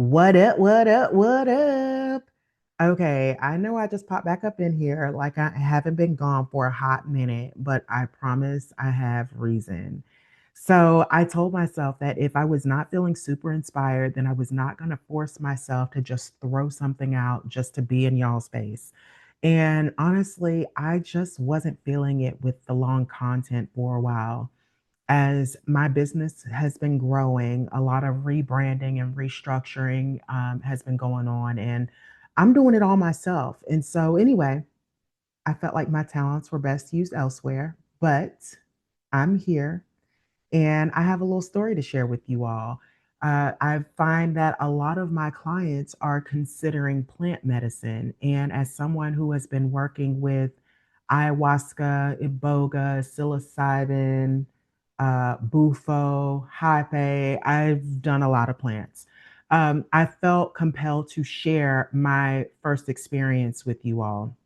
What up, what up, what up? Okay, I know I just popped back up in here like I haven't been gone for a hot minute, but I promise I have reason. So I told myself that if I was not feeling super inspired, then I was not going to force myself to just throw something out just to be in y'all's face. And honestly, I just wasn't feeling it with the long content for a while as my business has been growing, a lot of rebranding and restructuring has been going on, and I'm doing it all myself. And so, anyway, I felt like my talents were best used elsewhere, but I'm here and I have a little story to share with you all. I find that a lot of my clients are considering plant medicine. And as someone who has been working with ayahuasca, iboga, psilocybin, bufo, hype, I've done a lot of plants. I felt compelled to share my first experience with you all.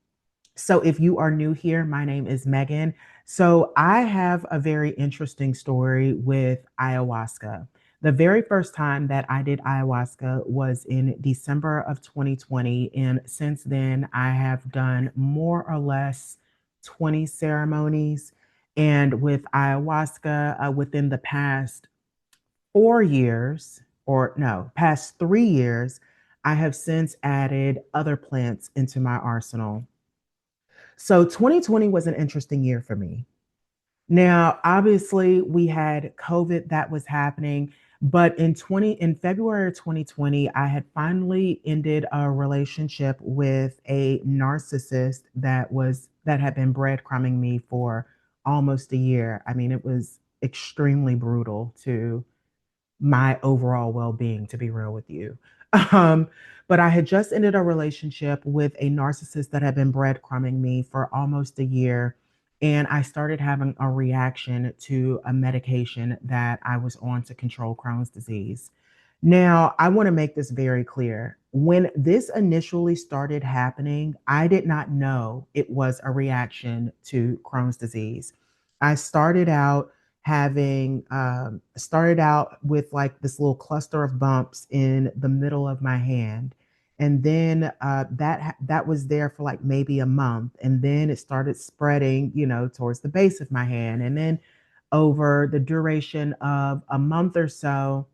So, if you are new here, my name is Megan. So, I have a very interesting story with ayahuasca. The very first time that I did ayahuasca was in December of 2020. And since then, I have done more or less 20 ceremonies. And with ayahuasca, within the past 4 years, or no, past 3 years, I have since added other plants into my arsenal. So 2020 was an interesting year for me. Now, obviously, we had COVID that was happening, but in February of 2020, I had finally ended a relationship with a narcissist that had been breadcrumbing me for almost a year. I mean, it was extremely brutal to my overall well-being, to be real with you. Um, but I had just ended a relationship with a narcissist that had been breadcrumbing me for almost a year. And I started having a reaction to a medication that I was on to control Crohn's disease. Now, I want to make this very clear. When this initially started happening, I did not know it was a reaction to Crohn's disease. I started out with like this little cluster of bumps in the middle of my hand, and then that was there for like maybe a month, and then it started spreading, towards the base of my hand, and then over the duration of a month or so,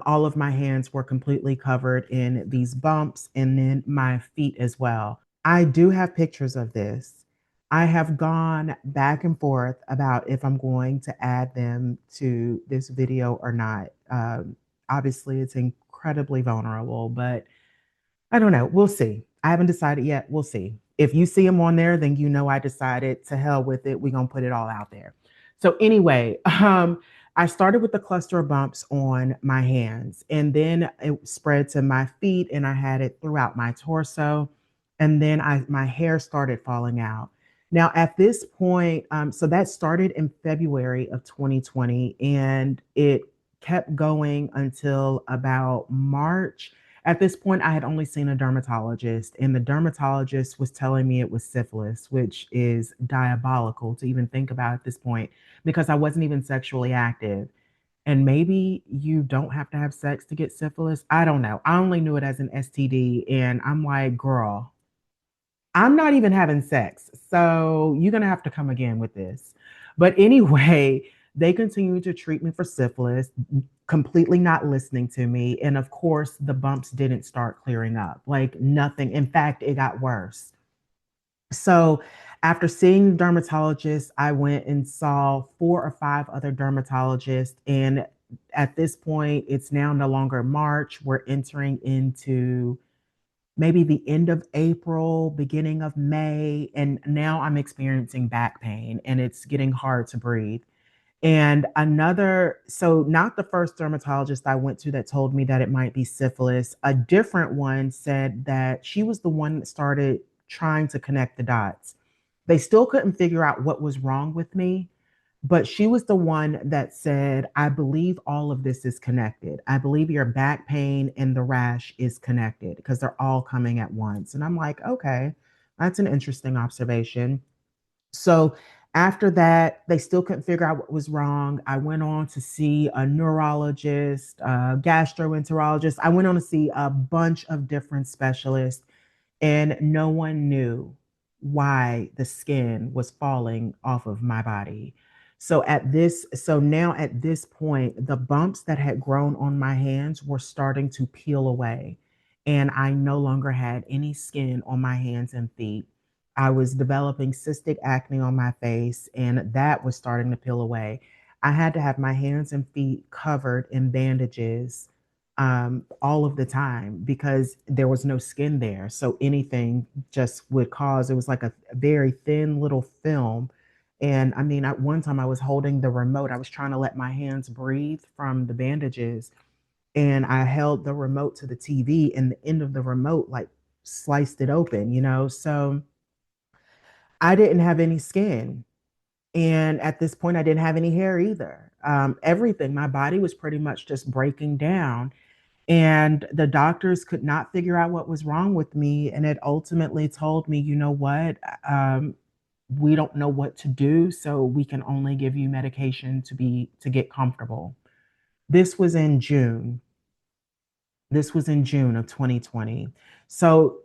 all of my hands were completely covered in these bumps, and then my feet as well. I do have pictures of this. I have gone back and forth about if I'm going to add them to this video or not. Obviously, it's incredibly vulnerable, but I don't know. We'll see. I haven't decided yet. We'll see. If you see them on there, then you know I decided to hell with it. We're gonna put it all out there. So anyway, I started with the cluster of bumps on my hands, and then it spread to my feet, and I had it throughout my torso, and then my hair started falling out. Now at this point, so that started in February of 2020, and it kept going until about March. At this point, I had only seen a dermatologist, and the dermatologist was telling me it was syphilis, which is diabolical to even think about at this point because I wasn't even sexually active. And maybe you don't have to have sex to get syphilis. I don't know. I only knew it as an STD, and I'm like, girl, I'm not even having sex. So you're going to have to come again with this. But anyway, they continued to treat me for syphilis, completely not listening to me. And of course, the bumps didn't start clearing up, like nothing. In fact, it got worse. So after seeing the dermatologist, I went and saw 4 or 5 other dermatologists. And at this point, it's now no longer March. We're entering into maybe the end of April, beginning of May, and now I'm experiencing back pain and it's getting hard to breathe. And so not the first dermatologist I went to that told me that it might be syphilis. A different one said that she was the one that started trying to connect the dots. They still couldn't figure out what was wrong with me, but she was the one that said, I believe all of this is connected. I believe your back pain and the rash is connected because they're all coming at once. And I'm like, okay, that's an interesting observation. So After that, they still couldn't figure out what was wrong. I went on to see a neurologist, a gastroenterologist. I went on to see a bunch of different specialists, and no one knew why the skin was falling off of my body. So now at this point, the bumps that had grown on my hands were starting to peel away, and I no longer had any skin on my hands and feet. I was developing cystic acne on my face, and that was starting to peel away. I had to have my hands and feet covered in bandages all of the time because there was no skin there. So anything just would cause, it was like a very thin little film. And I mean, at one time I was holding the remote, I was trying to let my hands breathe from the bandages. And I held the remote to the TV, and the end of the remote, like, sliced it open, you know? So I didn't have any skin. And at this point, I didn't have any hair either. Everything, my body was pretty much just breaking down. And the doctors could not figure out what was wrong with me. And it ultimately told me, you know what? We don't know what to do. So we can only give you medication to get comfortable. This was in June. This was in June of 2020. So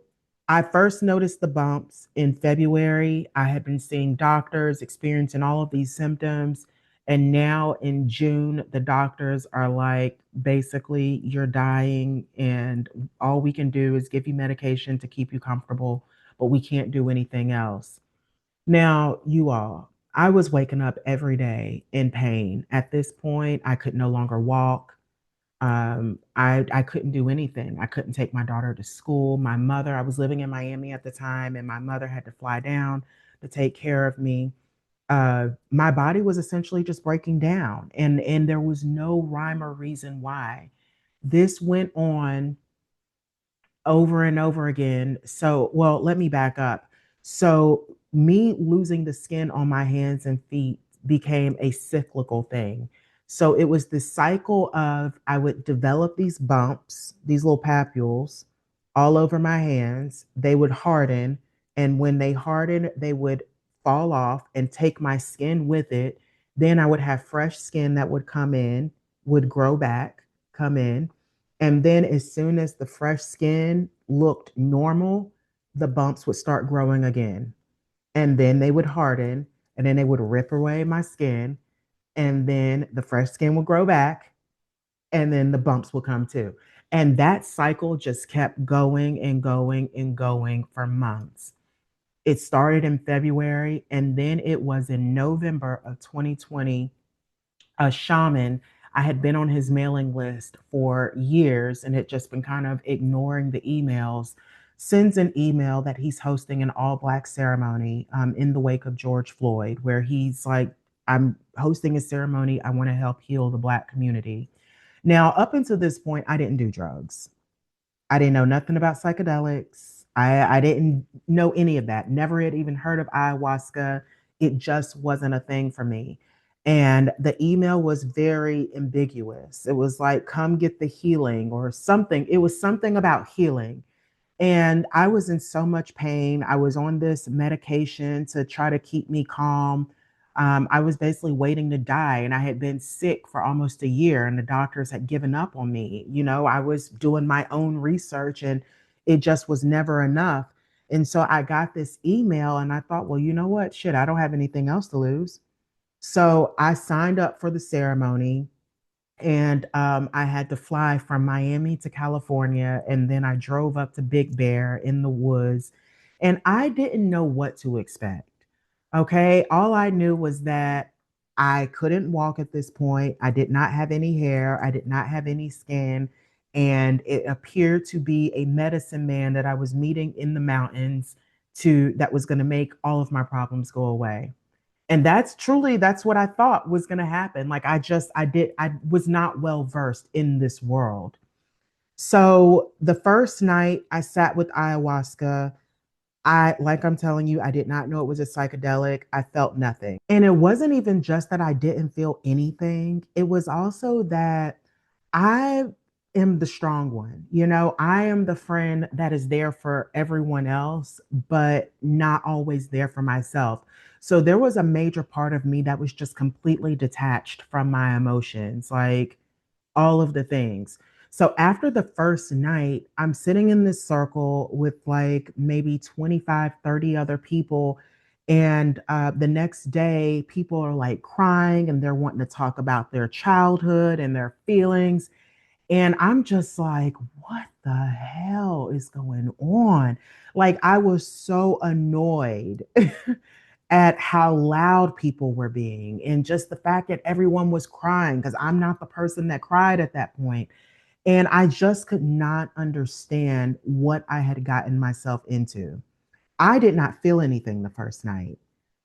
I first noticed the bumps in February. I had been seeing doctors, experiencing all of these symptoms. And now in June, the doctors are like, basically, you're dying, and all we can do is give you medication to keep you comfortable, but we can't do anything else. Now, you all, I was waking up every day in pain. At this point, I could no longer walk. I couldn't do anything. I couldn't take my daughter to school. My mother, I was living in Miami at the time, and my mother had to fly down to take care of me. My body was essentially just breaking down, and there was no rhyme or reason why. This went on over and over again. So, well, let me back up. So, me losing the skin on my hands and feet became a cyclical thing. So, it was the cycle of I would develop these bumps, these little papules all over my hands. They would harden. And when they hardened, they would fall off and take my skin with it. Then I would have fresh skin that would come in, would grow back, come in, and then as soon as the fresh skin looked normal, the bumps would start growing again. And then they would harden, and then they would rip away my skin. And then the fresh skin would grow back, and then the bumps will come too. And that cycle just kept going and going and going for months. It started in February, and then it was in November of 2020, a shaman. I had been on his mailing list for years and had just been kind of ignoring the emails. Sends an email that he's hosting an all Black ceremony in the wake of George Floyd, where he's like, I'm hosting a ceremony. I want to help heal the Black community. Now, up until this point, I didn't do drugs. I didn't know nothing about psychedelics. I didn't know any of that. Never had even heard of ayahuasca. It just wasn't a thing for me. And the email was very ambiguous. It was like, come get the healing or something. It was something about healing. And I was in so much pain. I was on this medication to try to keep me calm. I was basically waiting to die, and I had been sick for almost a year, and the doctors had given up on me. You know, I was doing my own research, and it just was never enough. And so I got this email, and I thought, well, you know what? Shit, I don't have anything else to lose. So I signed up for the ceremony, and I had to fly from Miami to California, and then I drove up to Big Bear in the woods, and I didn't know what to expect. Okay, all I knew was that I couldn't walk at this point. I did not have any hair. I did not have any skin, and it appeared to be a medicine man that I was meeting in the mountains to that was going to make all of my problems go away. And that's what I thought was going to happen. Like I was not well versed in this world. So the first night I sat with ayahuasca, like I'm telling you, I did not know it was a psychedelic. I felt nothing. And it wasn't even just that I didn't feel anything. It was also that I am the strong one. You know, I am the friend that is there for everyone else, but not always there for myself. So there was a major part of me that was just completely detached from my emotions, like all of the things. So after the first night, I'm sitting in this circle with like maybe 25, 30 other people. And the next day, people are like crying and they're wanting to talk about their childhood and their feelings. And I'm just like, what the hell is going on? Like, I was so annoyed at how loud people were being and just the fact that everyone was crying because I'm not the person that cried at that point. And I just could not understand what I had gotten myself into. I did not feel anything the first night.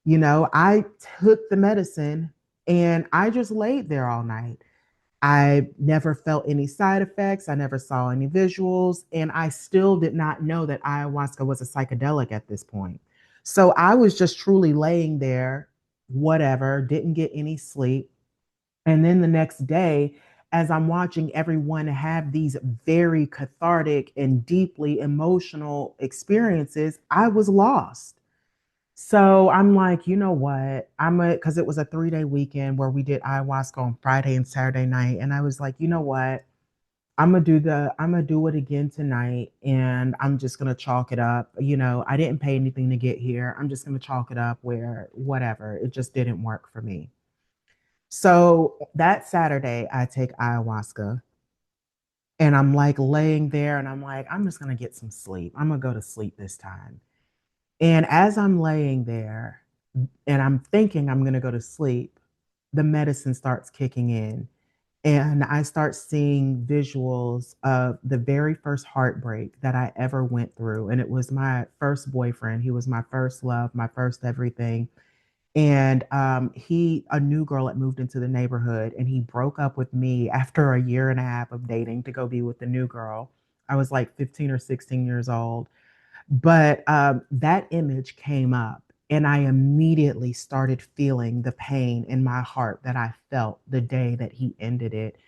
I took the medicine and I just laid there all night. I never felt any side effects. I never saw any visuals. And I still did not know that ayahuasca was a psychedelic at this point. So I was just truly laying there, whatever, didn't get any sleep. And then the next day, as I'm watching everyone have these very cathartic and deeply emotional experiences, I was lost. So I'm like, you know what? Because it was a 3-day weekend where we did ayahuasca on Friday and Saturday night. And I was like, you know what? I'm gonna do it again tonight and I'm just gonna chalk it up. I didn't pay anything to get here. I'm just gonna chalk it up where whatever. It just didn't work for me. So that Saturday I take ayahuasca and I'm like laying there and I'm like, I'm just gonna get some sleep. I'm gonna go to sleep this time. And as I'm laying there and I'm thinking I'm going to go to sleep, the medicine starts kicking in. And I start seeing visuals of the very first heartbreak that I ever went through. And it was my first boyfriend. He was my first love, my first everything. And a new girl had moved into the neighborhood and he broke up with me after a year and a half of dating to go be with the new girl. I was like 15 or 16 years old. But that image came up, and I immediately started feeling the pain in my heart that I felt the day that he ended it.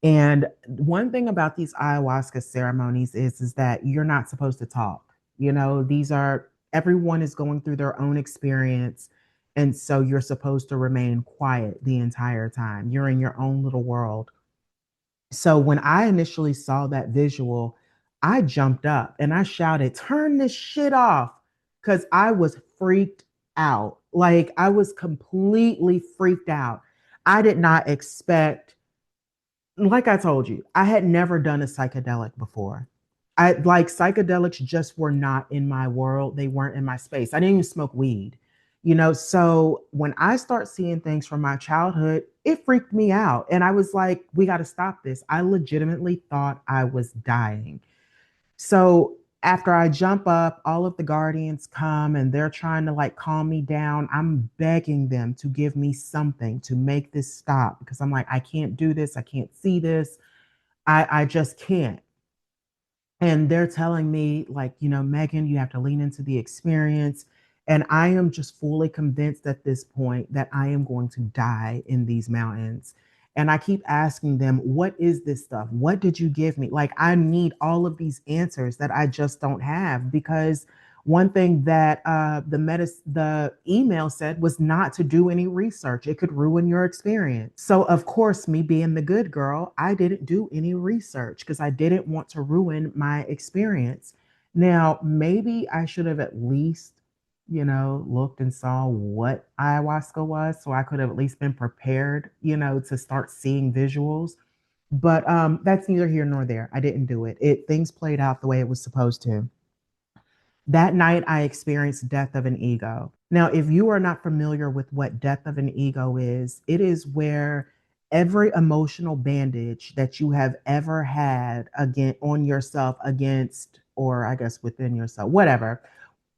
And one thing about these ayahuasca ceremonies is that you're not supposed to talk. These are everyone is going through their own experience. And so you're supposed to remain quiet the entire time. You're in your own little world. So when I initially saw that visual, I jumped up and I shouted, "Turn this shit off." Because I was freaked out. Like I was completely freaked out. I did not expect, like I told you, I had never done a psychedelic before. I like psychedelics just were not in my world. They weren't in my space. I didn't even smoke weed. So when I start seeing things from my childhood, it freaked me out. And I was like, we got to stop this. I legitimately thought I was dying. So after I jump up, all of the guardians come and they're trying to like calm me down. I'm begging them to give me something to make this stop because I'm like, I can't do this. I can't see this. I just can't. And they're telling me, like, Megan, you have to lean into the experience. And I am just fully convinced at this point that I am going to die in these mountains. And I keep asking them, what is this stuff? What did you give me? Like, I need all of these answers that I just don't have because one thing that the email said was not to do any research. It could ruin your experience. So of course, me being the good girl, I didn't do any research because I didn't want to ruin my experience. Now, maybe I should have at least, looked and saw what ayahuasca was, so I could have at least been prepared, to start seeing visuals. But that's neither here nor there. I didn't do it. Things played out the way it was supposed to. That night, I experienced death of an ego. Now, if you are not familiar with what death of an ego is, it is where every emotional bandage that you have ever had again on yourself against, or I guess within yourself, whatever,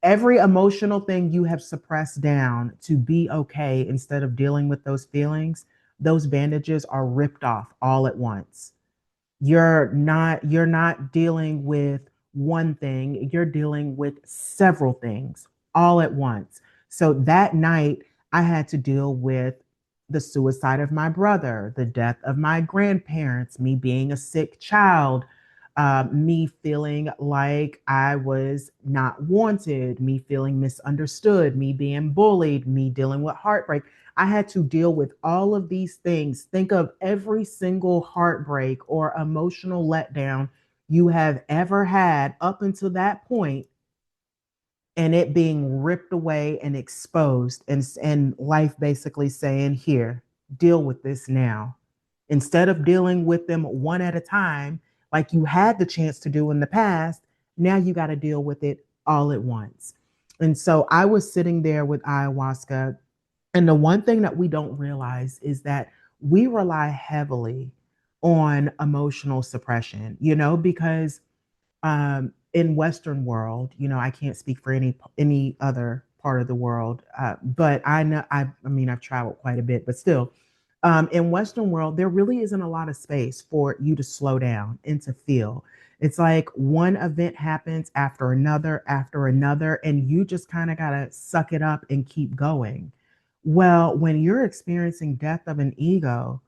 every emotional thing you have suppressed down to be okay instead of dealing with those feelings, those bandages are ripped off all at once. You're not dealing with one thing, you're dealing with several things all at once. So that night I had to deal with the suicide of my brother, the death of my grandparents, me being a sick child, me feeling like I was not wanted, me feeling misunderstood, me being bullied, me dealing with heartbreak. I had to deal with all of these things. Think of every single heartbreak or emotional letdown you have ever had up until that point, and it being ripped away and exposed, and life basically saying, here, deal with this now, instead of dealing with them one at a time like you had the chance to do in the past. Now you got to deal with it all at once. And so I was sitting there with ayahuasca, and the one thing that we don't realize is that we rely heavily on emotional suppression, because in Western world, I can't speak for any other part of the world, but I know, I mean, I've traveled quite a bit, but still, in Western world, there really isn't a lot of space for you to slow down and to feel. It's like one event happens after another, and you just kind of gotta suck it up and keep going. Well, when you're experiencing death of an ego,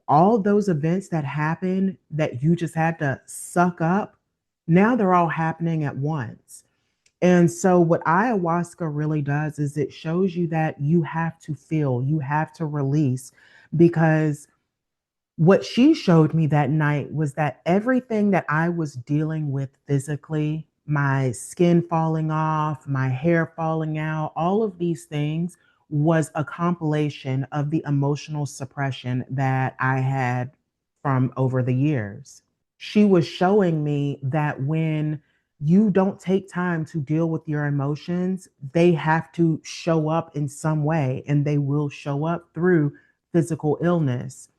all those events that happen that you just had to suck up, now they're all happening at once. And so, what ayahuasca really does is it shows you that you have to feel, you have to release, because what she showed me that night was that everything that I was dealing with physically, my skin falling off, my hair falling out, all of these things was a compilation of the emotional suppression that I had from over the years. She was showing me that when you don't take time to deal with your emotions, they have to show up in some way, and they will show up through physical illness.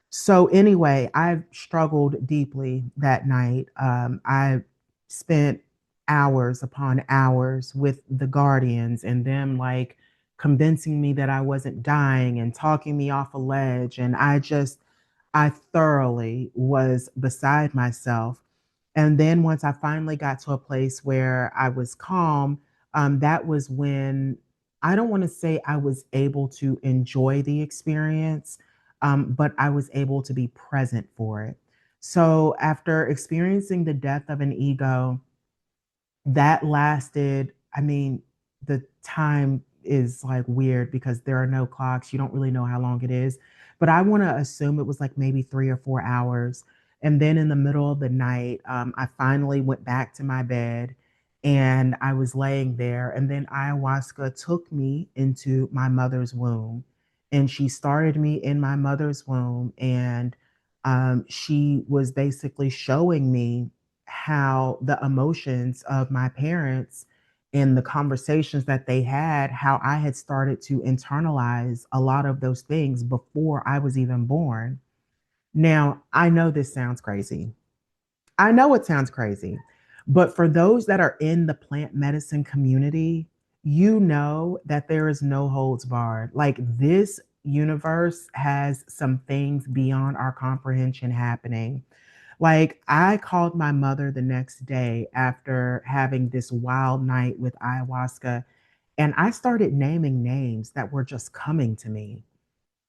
So anyway, I struggled deeply that night. I spent hours upon hours with the guardians and them like convincing me that I wasn't dying and talking me off a ledge. And I thoroughly was beside myself. And then once I finally got to a place where I was calm, that was when, I don't want to say I was able to enjoy the experience, but I was able to be present for it. So after experiencing the death of an ego, that lasted, I mean, the time is like weird because there are no clocks. You don't really know how long it is, but I want to assume it was like maybe 3 or 4 hours. And then in the middle of the night, I finally went back to my bed, and I was laying there. And then ayahuasca took me into my mother's womb, and she started me in my mother's womb. And she was basically showing me how the emotions of my parents and the conversations that they had, how I had started to internalize a lot of those things before I was even born. Now, I know this sounds crazy. I know it sounds crazy, but for those that are in the plant medicine community, you know that there is no holds barred. Like, this universe has some things beyond our comprehension happening. Like, I called my mother the next day after having this wild night with ayahuasca, and I started naming names that were just coming to me.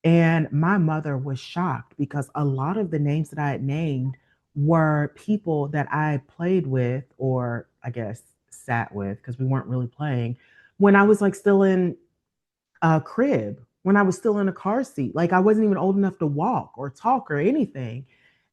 And my mother was shocked because a lot of the names that I had named were people that I played with, or I guess sat with, because we weren't really playing, when I was like still in a crib, when I was still in a car seat. Like, I wasn't even old enough to walk or talk or anything.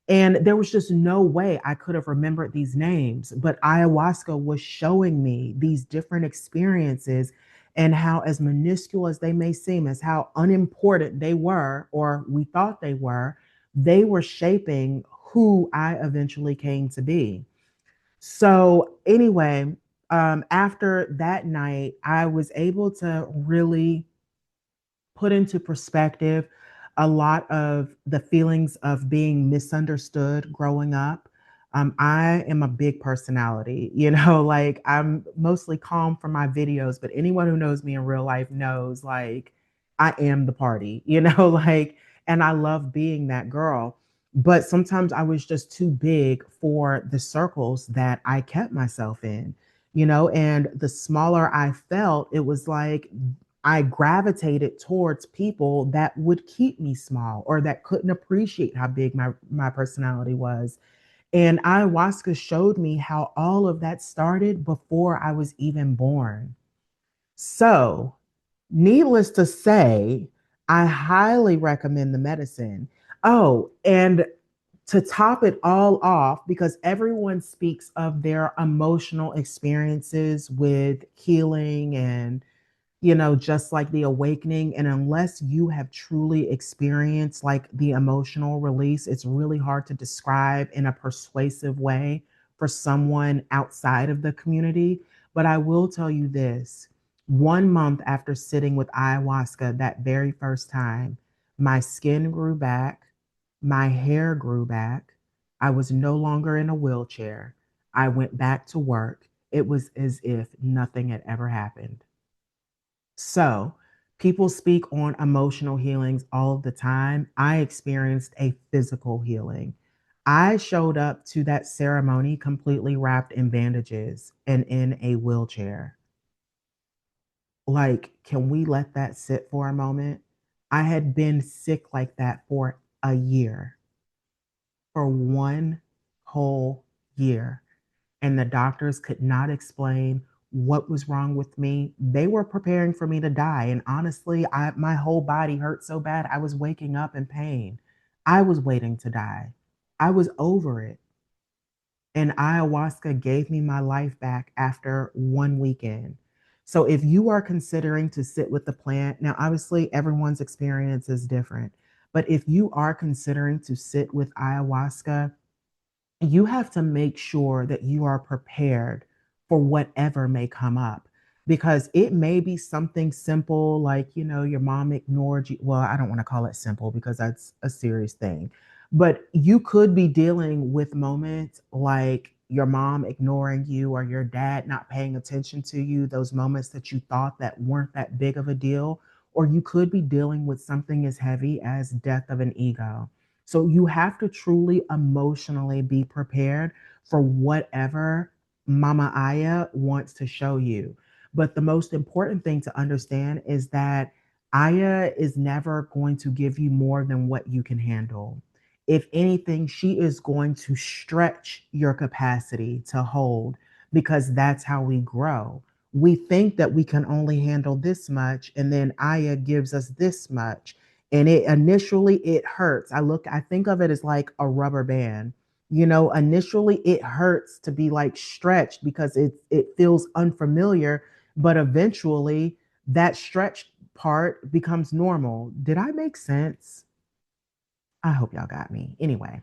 And there was just no way I could have remembered these names. But ayahuasca was showing me these different experiences, and how, as minuscule as they may seem, as how unimportant they were, or we thought they were shaping who I eventually came to be. So, anyway, after that night, I was able to really put into perspective a lot of the feelings of being misunderstood growing up. I am a big personality, like, I'm mostly calm from my videos, but anyone who knows me in real life knows, like, I am the party, like, and I love being that girl. But sometimes I was just too big for the circles that I kept myself in, and the smaller I felt, it was like I gravitated towards people that would keep me small or that couldn't appreciate how big my personality was. And ayahuasca showed me how all of that started before I was even born. So, needless to say, I highly recommend the medicine. Oh, and to top it all off, because everyone speaks of their emotional experiences with healing and just like the awakening. And unless you have truly experienced like the emotional release, it's really hard to describe in a persuasive way for someone outside of the community. But I will tell you this: 1 month after sitting with ayahuasca that very first time, my skin grew back, my hair grew back, I was no longer in a wheelchair. I went back to work. It was as if nothing had ever happened. So, people speak on emotional healings all the time. I experienced a physical healing. I showed up to that ceremony completely wrapped in bandages and in a wheelchair. Like, can we let that sit for a moment? I had been sick like that for a year, for 1 whole year. And the doctors could not explain what was wrong with me. They were preparing for me to die. And honestly, my whole body hurt so bad. I was waking up in pain. I was waiting to die. I was over it. And ayahuasca gave me my life back after 1 weekend. So if you are considering to sit with the plant, now obviously everyone's experience is different, but if you are considering to sit with ayahuasca, you have to make sure that you are prepared for whatever may come up, because it may be something simple like, your mom ignored you. Well, I don't want to call it simple because that's a serious thing. But you could be dealing with moments like your mom ignoring you or your dad not paying attention to you, those moments that you thought that weren't that big of a deal. Or you could be dealing with something as heavy as death of an ego. So you have to truly emotionally be prepared for whatever Mama Aya wants to show you. But the most important thing to understand is that Aya is never going to give you more than what you can handle. If anything, she is going to stretch your capacity to hold, because that's how we grow. We think that we can only handle this much, and then Aya gives us this much, and it initially it hurts. I think of it as like a rubber band. Initially it hurts to be like stretched because it feels unfamiliar, but eventually that stretched part becomes normal. Did I make sense? I hope y'all got me. Anyway,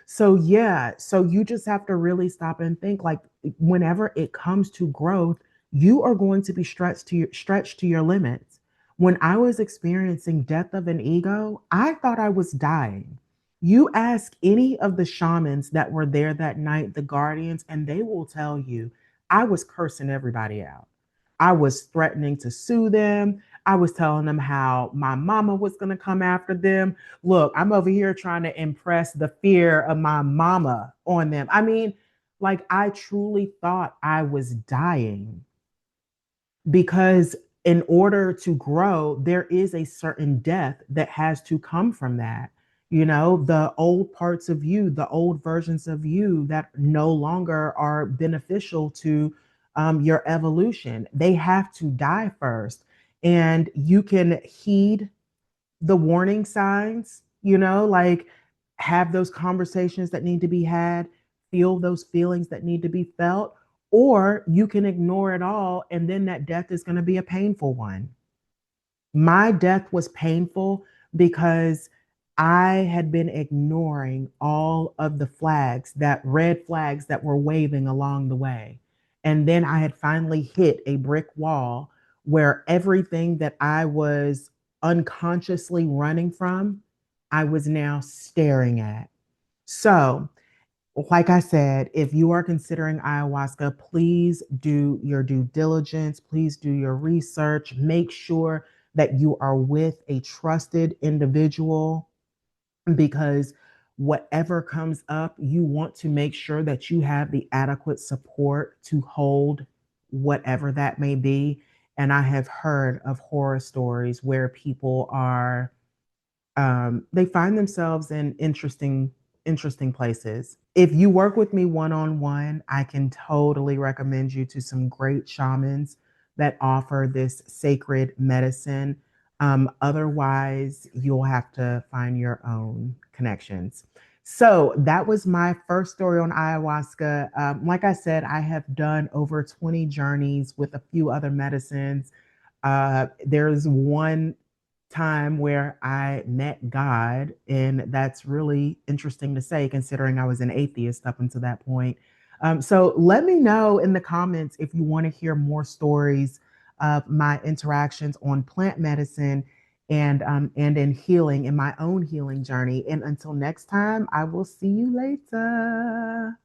so yeah, so you just have to really stop and think, like, whenever it comes to growth, you are going to be stretched to your limits. When I was experiencing death of an ego, I thought I was dying. You ask any of the shamans that were there that night, the guardians, and they will tell you I was cursing everybody out. I was threatening to sue them. I was telling them how my mama was going to come after them. Look, I'm over here trying to impress the fear of my mama on them. I mean, like, I truly thought I was dying, because in order to grow, there is a certain death that has to come from that. The old parts of you, the old versions of you that no longer are beneficial to your evolution, they have to die first. And you can heed the warning signs, like have those conversations that need to be had, feel those feelings that need to be felt, or you can ignore it all. And then that death is going to be a painful one. My death was painful because I had been ignoring all of the red flags that were waving along the way. And then I had finally hit a brick wall where everything that I was unconsciously running from, I was now staring at. So, like I said, if you are considering ayahuasca, please do your due diligence. Please do your research. Make sure that you are with a trusted individual, because whatever comes up, you want to make sure that you have the adequate support to hold whatever that may be. And I have heard of horror stories where people are they find themselves in interesting interesting places. If you work with me one on one, I can totally recommend you to some great shamans that offer this sacred medicine. Otherwise, you'll have to find your own connections. So that was my first story on ayahuasca. Like I said, I have done over 20 journeys with a few other medicines. There's one time where I met God, and that's really interesting to say, considering I was an atheist up until that point. So let me know in the comments if you want to hear more stories of my interactions on plant medicine and in healing, in my own healing journey. And until next time, I will see you later.